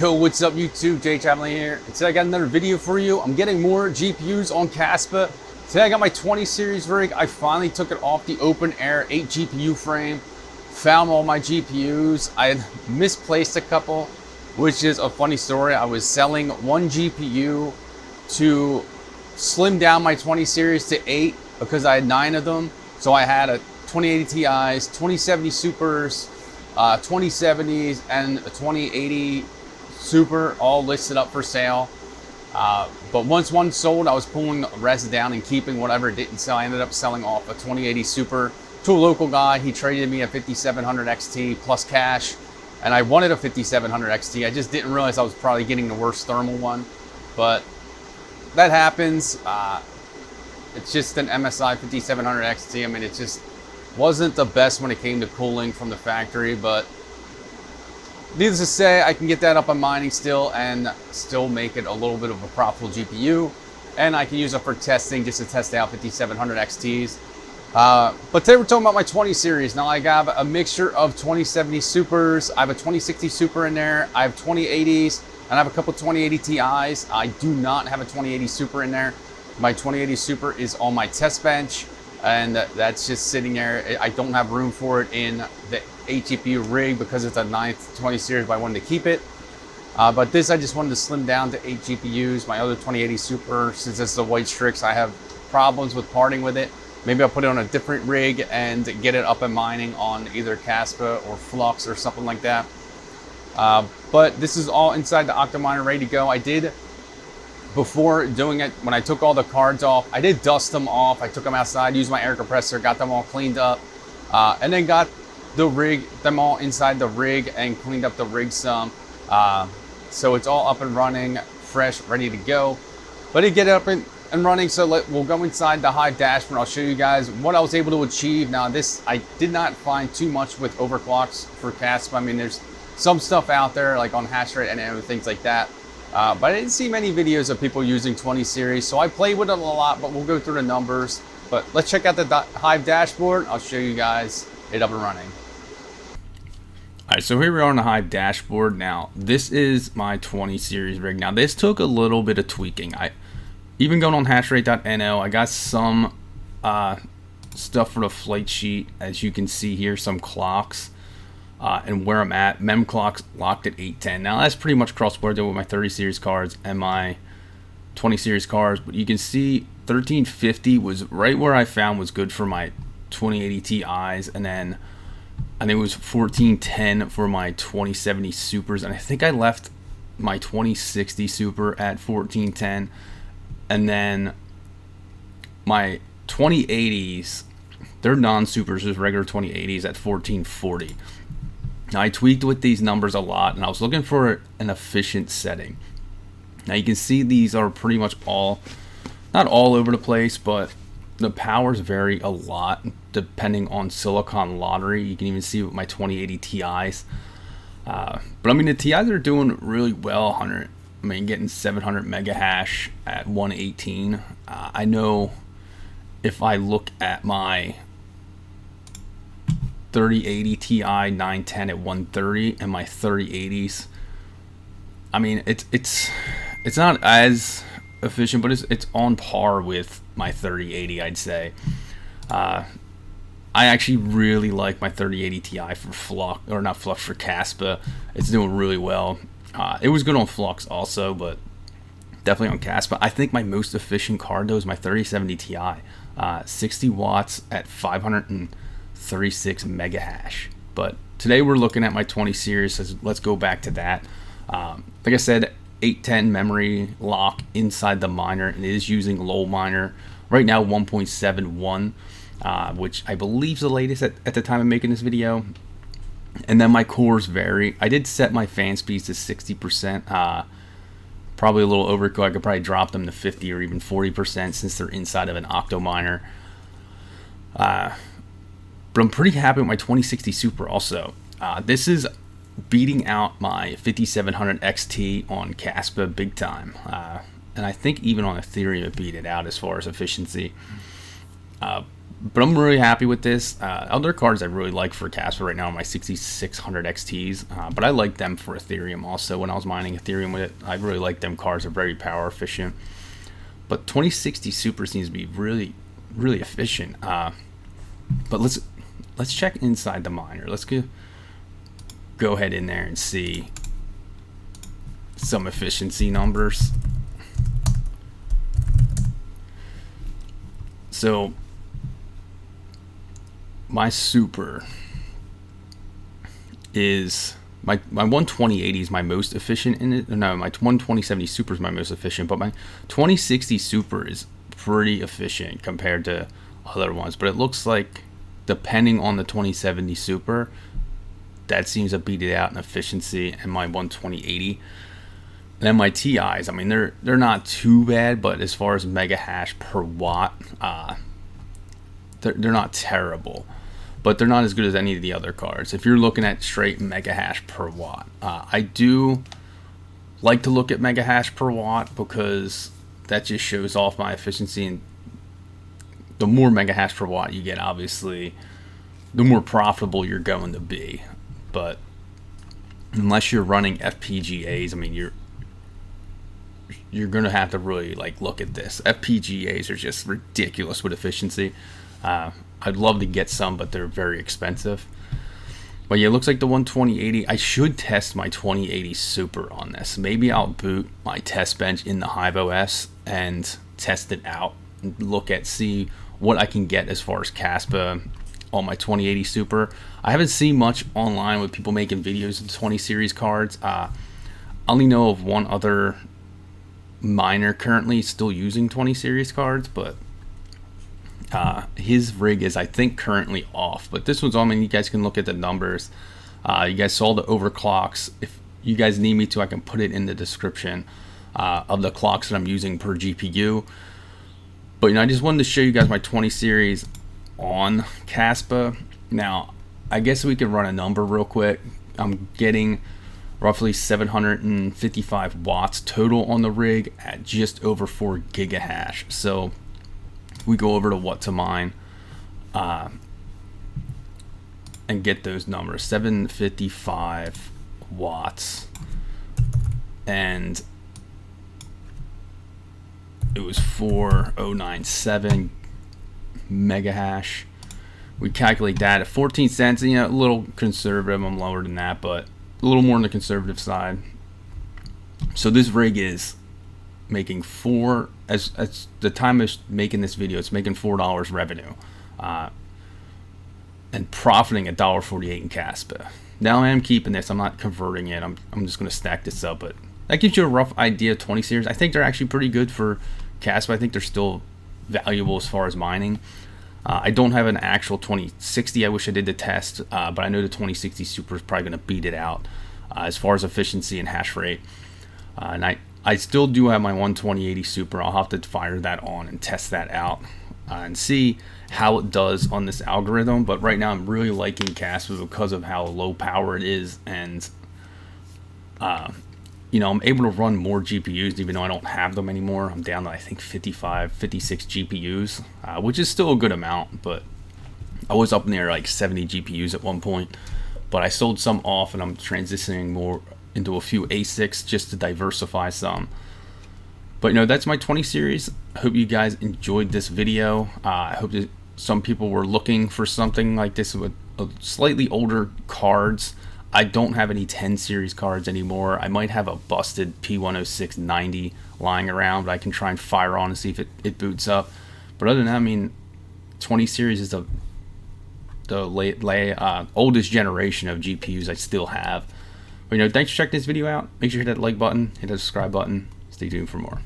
Yo, what's up YouTube? Jay Chaplin here. And today I got another video for you. I'm getting more GPUs on Kaspa. Today I got my 20 series rig. I finally took it off the open air 8 GPU frame. Found all my GPUs. I had misplaced a couple, which is a funny story. I was selling one GPU to slim down my 20 series to 8 because I had 9 of them. So I had a 2080 Ti's, 2070 Supers, 2070s, and a 2080 Super all listed up for sale. But once one sold, I was pulling the rest down and keeping whatever didn't sell. I ended up selling off a 2080 Super to a local guy. He traded me a 5700 XT plus cash, and I wanted a 5700 XT. I just didn't realize I was probably getting the worst thermal one, but that happens. It's just an MSI 5700 XT. I mean, it just wasn't the best when it came to cooling from the factory, but needless to say, I can get that up on mining still and still make it a little bit of a profitable GPU. And I can use it for testing just to test out 5700 XTs. But today we're talking about my 20 series. Now I have a mixture of 2070 Supers. I have a 2060 Super in there. I have 2080s and I have a couple 2080 Ti's. I do not have a 2080 Super in there. My 2080 Super is on my test bench, and that's just sitting there. I don't have room for it in the 8 GPU rig because it's a 9th 20 series, but I wanted to keep it. But this, I just wanted to slim down to 8 GPUs. My other 2080 Super, since it's the white Strix, I have problems with parting with it. Maybe I'll put it on a different rig and get it up and mining on either Kaspa or Flux or something like that. But this is all inside the Octominer ready to go. I did, before doing it, when I took all the cards off, I did dust them off. I took them outside, used my air compressor, got them all cleaned up, and then got them all inside the rig and cleaned up the rig some. So it's all up and running, fresh, ready to go. But to get it up and running, so we'll go inside the Hive dashboard. I'll show you guys what I was able to achieve. Now this, I did not find too much with overclocks for Kaspa. I mean, there's some stuff out there like on Hashrate and things like that. But I didn't see many videos of people using 20 series, so I played with it a lot, but we'll go through the numbers. But let's check out the Hive dashboard. I'll show you guys it up and running. All right, so here we are on the Hive dashboard. Now, this is my 20 series rig. Now, this took a little bit of tweaking. Even going on hashrate.no, I got some stuff for the flight sheet, as you can see here, some clocks. And where I'm at, mem clocks locked at 810. Now that's pretty much cross-board with my 30 series cards and my 20 series cards, but you can see 1350 was right where I found was good for my 2080 Ti's, and then I think it was 1410 for my 2070 Supers, and I think I left my 2060 Super at 1410, and then my 2080s, they're non-supers, just regular 2080s at 1440. Now I tweaked with these numbers a lot, and I was looking for an efficient setting. Now you can see these are pretty much all, not all over the place, but the powers vary a lot depending on silicon lottery. You can even see with my 2080 Ti's. But I mean, the Ti's are doing really well. Getting 700 mega hash at 118. I know if I look at my 3080 Ti 910 at 130 and my 3080s, I mean, it's not as efficient, but it's on par with my 3080, I'd say. I actually really like my 3080 Ti for Flux, or not Flux, for Kaspa. It's doing really well. It was good on Flux also, but definitely on Kaspa. I think my most efficient card though is my 3070 Ti, 60 watts at 536 mega hash. But today we're looking at my 20 series, so let's go back to that. Like I said, 810 memory lock inside the miner. It is using low miner right now, 1.71, which I believe is the latest at the time of making this video. And then my cores vary. I did set my fan speeds to 60%, probably a little overkill. I could probably drop them to 50 or even 40% since they're inside of an Octominer. But I'm pretty happy with my 2060 Super also. This is beating out my 5700 XT on Kaspa big time. And I think even on Ethereum it beat it out as far as efficiency. But I'm really happy with this. Other cards I really like for Kaspa right now are my 6600 XTs, but I like them for Ethereum also. When I was mining Ethereum with it, I really like them cards. They're very power efficient. But 2060 Super seems to be really, really efficient. But let's check inside the miner. Let's go ahead in there and see some efficiency numbers. So my super is my 12080 is my most efficient in it. No, my 12070 super is my most efficient, but my 2060 super is pretty efficient compared to other ones. But it looks like depending on the 2070 super, that seems to beat it out in efficiency, and my 12080. And then my TIs, I mean, they're not too bad, but as far as mega hash per watt, they're not terrible, but they're not as good as any of the other cards. If you're looking at straight mega hash per watt, I do like to look at mega hash per watt because that just shows off my efficiency, and the more mega hash per watt you get, obviously, the more profitable you're going to be. But unless you're running FPGAs, I mean, you're gonna have to really like look at this. FPGAs are just ridiculous with efficiency. I'd love to get some, but they're very expensive. But yeah, it looks like the 12080. I should test my 2080 Super on this. Maybe I'll boot my test bench in the Hive OS and test it out and see what I can get as far as Kaspa on my 2080 Super. I haven't seen much online with people making videos of the 20 series cards. I only know of one other miner currently still using 20 series cards, but his rig is, I think, currently off. But this one's on. I mean, you guys can look at the numbers. You guys saw the overclocks. If you guys need me to, I can put it in the description of the clocks that I'm using per GPU. But I just wanted to show you guys my 20 series on Kaspa. Now, I guess we could run a number real quick. I'm getting roughly 755 watts total on the rig at just over 4 gigahash. So we go over to what to mine and get those numbers. 755 watts, and it was 4097 mega hash. We calculate that at 14 cents, and a little conservative. I'm lower than that, but a little more on the conservative side. So this rig is making as the time of making this video, it's making $4 revenue and profiting $1.48 in Kaspa. Now I am keeping this. I'm not converting it. I'm just going to stack this up, but that gives you a rough idea of 20 series. I think they're actually pretty good for Kaspa. I think they're still valuable as far as mining. I don't have an actual 2060. I wish I did the test, but I know the 2060 Super is probably going to beat it out as far as efficiency and hash rate. And I still do have my 12080 Super. I'll have to fire that on and test that out and see how it does on this algorithm. But right now I'm really liking Kaspa because of how low power it is, and I'm able to run more GPUs even though I don't have them anymore. I'm down to, I think, 55, 56 GPUs, which is still a good amount, but I was up near like 70 GPUs at one point. But I sold some off, and I'm transitioning more into a few ASICs just to diversify some. But that's my 20 series. I hope you guys enjoyed this video. I hope that some people were looking for something like this with slightly older cards. I don't have any 10 series cards anymore. I might have a busted P10690 lying around, but I can try and fire on and see if it boots up. But other than that, I mean, 20 series is the oldest generation of GPUs I still have. But thanks for checking this video out. Make sure you hit that like button, hit that subscribe button. Stay tuned for more.